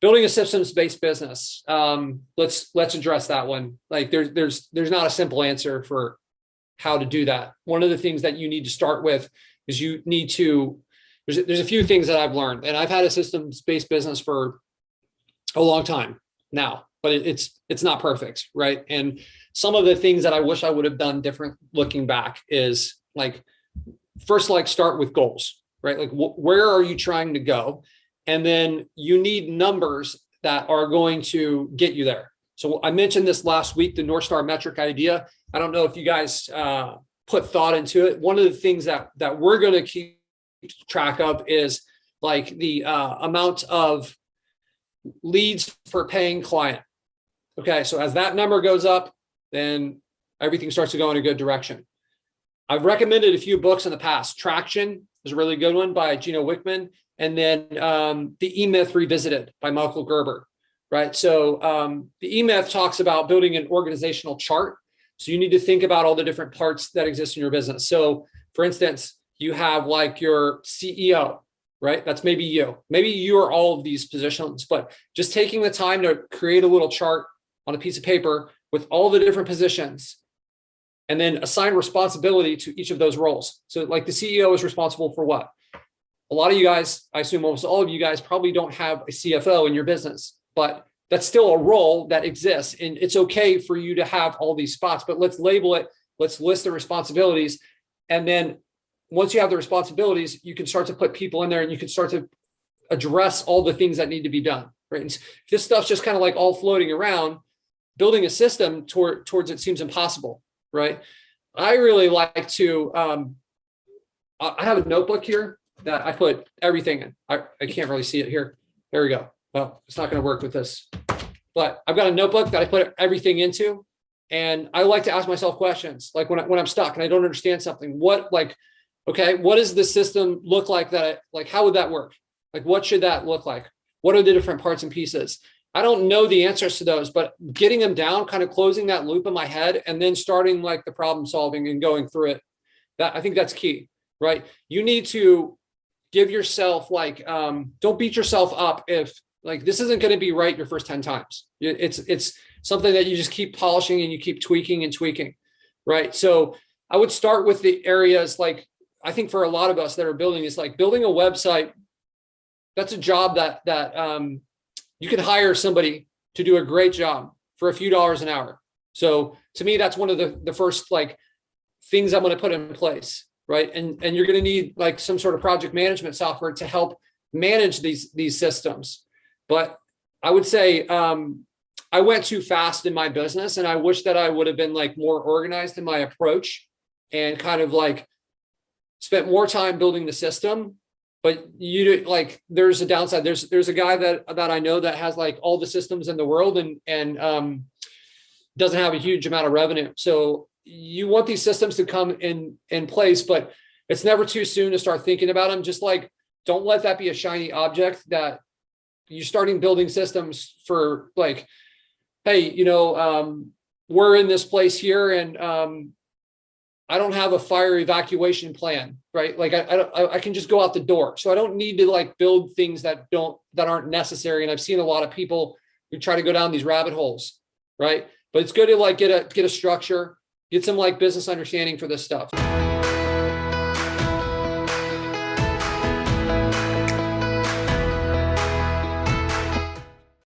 building a systems-based business. Let's address that one. Like there's not a simple answer for how to do that. One of the things that you need to start with is you need to, there's a few things that I've learned, and I've had a systems-based business for a long time now, but it's not perfect, right? And some of the things that I wish I would have done different looking back is like, first, like start with goals, right? Like where are you trying to go? And then you need numbers that are going to get you there. So I mentioned this last week, the North Star metric idea. I don't know if you guys put thought into it. One of the things that we're going to keep track of is like the amount of leads per paying client. Okay, so as that number goes up, then everything starts to go in a good direction. I've recommended a few books in the past. Traction is a really good one by Gino Wickman. And then the E-Myth Revisited by Michael Gerber, right? So the E-Myth talks about building an organizational chart. So you need to think about all the different parts that exist in your business. So for instance, you have like your CEO, right? That's maybe you. Maybe you are all of these positions, but just taking the time to create a little chart on a piece of paper with all the different positions and then assign responsibility to each of those roles. So like the CEO is responsible for what? A lot of you guys, I assume almost all of you guys probably don't have a CFO in your business, but that's still a role that exists. And it's okay for you to have all these spots, but let's label it, let's list the responsibilities. And then once you have the responsibilities, you can start to put people in there and you can start to address all the things that need to be done, right? And this stuff's just kind of like all floating around. Building a system towards it seems impossible, right? I really like to, I have a notebook here that I put everything in. I can't really see it here. There we go. Well, it's not going to work with this, but I've got a notebook that I put everything into, and I like to ask myself questions. Like when I'm stuck and I don't understand something, okay, what does the system look like how would that work? Like, what should that look like? What are the different parts and pieces? I don't know the answers to those, but getting them down, kind of closing that loop in my head and then starting like the problem solving and going through it. I think that's key, right? You need to give yourself like, don't beat yourself up if like, this isn't going to be right your first 10 times. It's something that you just keep polishing and you keep tweaking and tweaking, right? So I would start with the areas like, I think for a lot of us that are building is like building a website. That's a job that you can hire somebody to do a great job for a few dollars an hour. So to me, that's one of the first like things I'm going to put in place. Right. And you're going to need like some sort of project management software to help manage these systems. But I would say I went too fast in my business, and I wish that I would have been like more organized in my approach and kind of like spent more time building the system. But there's a downside. There's a guy that I know that has like all the systems in the world and doesn't have a huge amount of revenue. So you want these systems to come in place, but it's never too soon to start thinking about them. Just like, don't let that be a shiny object that you're starting building systems for like, hey, we're in this place here and I don't have a fire evacuation plan, right? Like I can just go out the door. So I don't need to like build things that aren't necessary. And I've seen a lot of people who try to go down these rabbit holes, right? But it's good to like get a structure, get some like business understanding for this stuff.